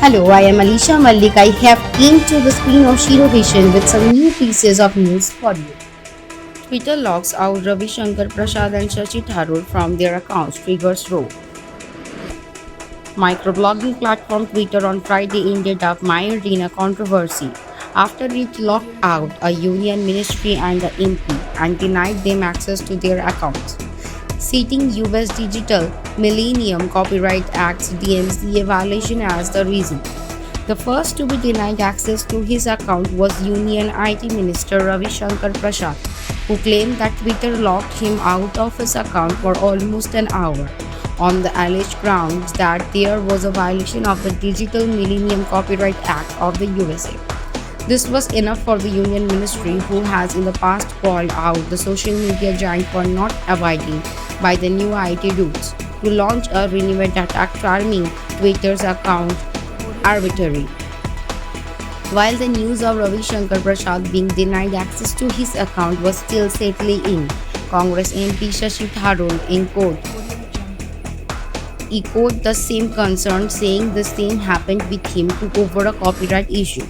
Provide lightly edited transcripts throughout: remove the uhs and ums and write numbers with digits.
Hello, I am Alisha Malik. I have came to the screen of Shiro Vision with some new pieces of news for you. Twitter locks out Ravi Shankar Prasad and Shashi Tharoor from their accounts, triggers row. Microblogging platform Twitter on Friday ended up mired in a controversy after it locked out a union ministry and the MP and denied them access to their accounts, citing US Digital Millennium Copyright Act's DMCA violation as the reason. The first to be denied access to his account was Union IT Minister Ravi Shankar Prasad, who claimed that Twitter locked him out of his account for almost an hour on the alleged grounds that there was a violation of the Digital Millennium Copyright Act of the USA. This was enough for the Union Ministry, who has in the past called out the social media giant for not abiding by the new IT rules, to launch a renewed attack terming Twitter's account arbitrary. While the news of Ravi Shankar Prasad being denied access to his account was still settling in, Congress MP Shashi Tharoor echoed the same concern, saying the same happened with him too over a copyright issue.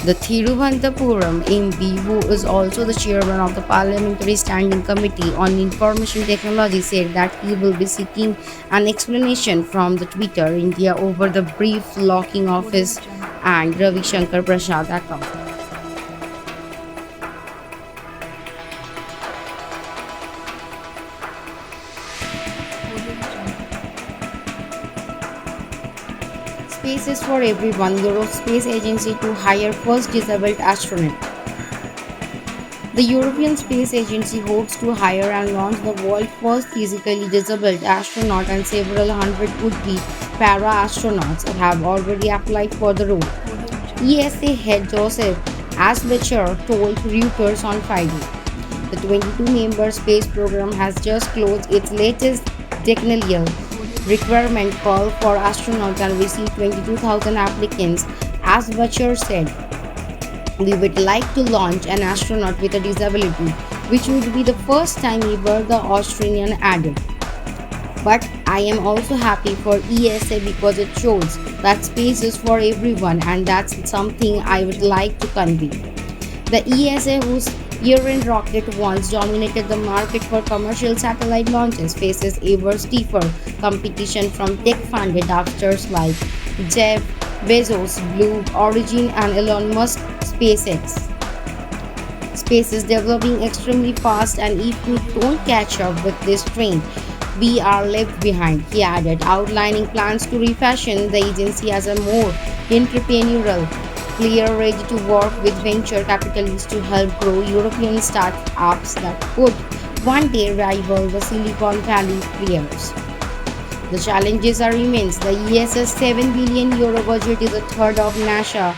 The Thiruvananthapuram MP, who is also the chairman of the Parliamentary Standing Committee on Information Technology, said that he will be seeking an explanation from the Twitter India over the brief locking of his and Ravi Shankar Prasad account. Space is for everyone. Europe's Space Agency to hire first disabled astronaut. The European Space Agency hopes to hire and launch the world's first physically disabled astronaut, and several hundred would-be para-astronauts have already applied for the role. ESA head Joseph Aschbacher told Reuters on Friday. The 22-member space program has just closed its latest decennial requirement call for astronauts and received 22,000 applicants, as Butcher said. We would like to launch an astronaut with a disability, which would be the first time ever, the Australian added. But I am also happy for ESA because it shows that space is for everyone, and that's something I would like to convey. The ESA, whose year-end rocket once dominated the market for commercial satellite launches, faces ever stiffer competition from tech-funded upstarts like Jeff Bezos, Blue Origin, and Elon Musk. SpaceX. Space is developing extremely fast, and if we don't catch up with this train, we are left behind, he added, outlining plans to refashion the agency as a more entrepreneurial player ready to work with venture capitalists to help grow European startups that could one day rival the Silicon Valley players. The challenges are immense. The ESA's €7 billion budget is a third of NASA,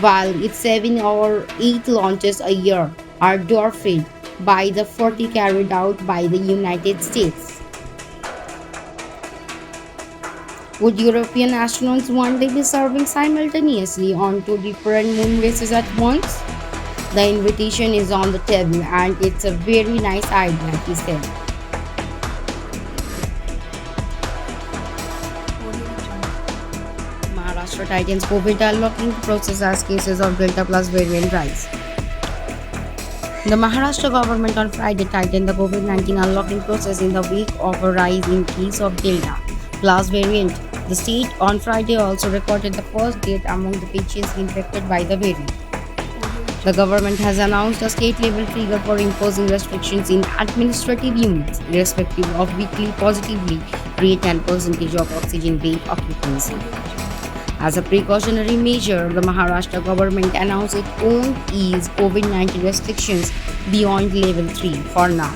while its 7 or 8 launches a year are dwarfed by the 40 carried out by the United States. Would European astronauts one day be serving simultaneously on two different moon bases at once? The invitation is on the table, and it's a very nice idea, he said. Maharashtra tightens COVID unlocking process as cases of Delta Plus variant rise. The Maharashtra government on Friday tightened the COVID-19 unlocking process in the wake of a rise in cases of Delta Plus variant. The state on Friday also recorded the first death among the patients infected by the variant. The government has announced a state-level trigger for imposing restrictions in administrative units, irrespective of weekly positivity rate and percentage of oxygen bed occupancy. As a precautionary measure, the Maharashtra government announced it won't ease COVID-19 restrictions beyond level 3 for now.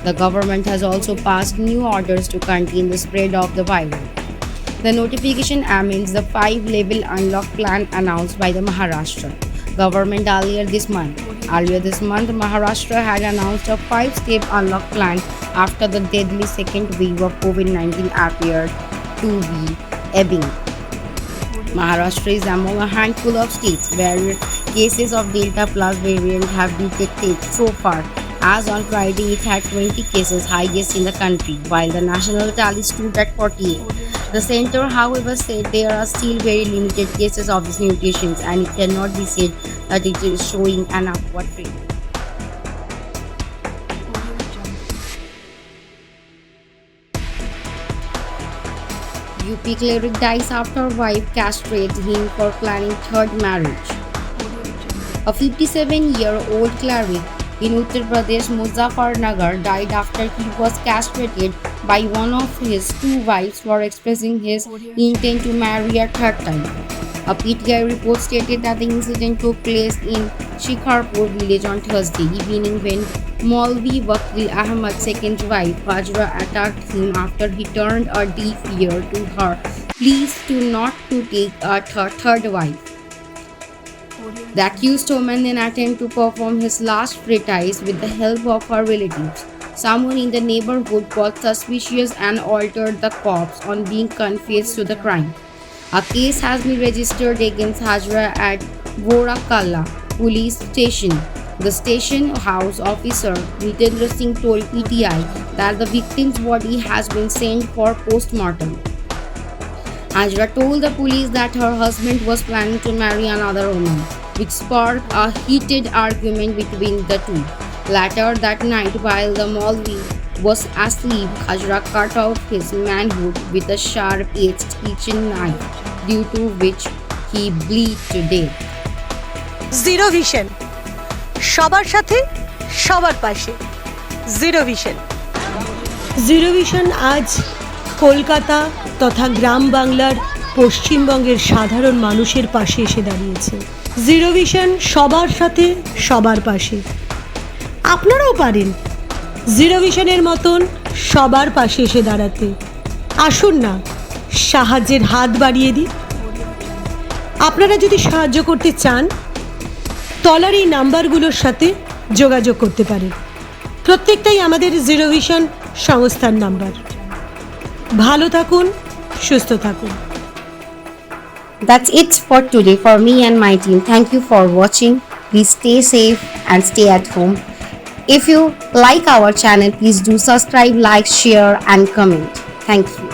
The government has also passed new orders to contain the spread of the virus. The notification amends the 5-level unlock plan announced by the Maharashtra government earlier this month. Earlier this month, Maharashtra had announced a 5-step unlock plan after the deadly second wave of COVID-19 appeared to be ebbing. Maharashtra is among a handful of states where cases of Delta Plus variant have been detected so far. As on Friday, it had 20 cases, highest in the country, while the national tally stood at 48. The center, however, said there are still very limited cases of these mutations and it cannot be said that it is showing an upward trend. UP cleric dies after wife castrates him for planning third marriage. A 57-year-old cleric in Uttar Pradesh Muzaffarnagar died after he was castrated by one of his two wives for expressing his intent to marry a third time. A PTI report stated that the incident took place in Shikharpur village on Thursday evening when Maulvi Wakil Ahmad's second wife Hajra attacked him after he turned a deaf ear to her pleas to not to take a third wife. The accused woman then attempted to perform his last rites with the help of her relatives. Someone in the neighborhood got suspicious and altered the corpse on being confessed to the crime. A case has been registered against Hajra at Vorakalla police station. The station house officer Nitendra Singh told PTI that the victim's body has been sent for post-mortem. Hajra told the police that her husband was planning to marry another woman, which sparked a heated argument between the two. Later that night, while the Maulvi was asleep, Hajra cut off his manhood with a sharp-edged kitchen knife, due to which he bled to death. Zero vision, সবার সাথে সবার পাশে। Zero vision. Zero vision আজ কলকাতা তথা গ্রাম বাংলার পশ্চিমবঙ্গের সাধারণ মানুষের পাশে এসে দাঁড়িয়েছে। জিরো ভিশন সবার সাথে সবার পাশে। আপনারাও পারেন জিরো ভিশনের মতন সবার পাশে এসে দাঁড়াতে। আসুন না, সাহায্যের হাত বাড়িয়ে দিই। আপনারা যদি সাহায্য করতে চান, তলার এই নাম্বারগুলোর সাথে যোগাযোগ করতে পারেন। প্রত্যেকটাই আমাদের জিরো ভিশন সংস্থার নাম্বার। ভালো থাকুন, সুস্থ থাকুন। That's it for today for me and my team. Thank you for watching. Please stay safe and stay at home. If you like our channel, please do subscribe, like, share and comment. Thank you.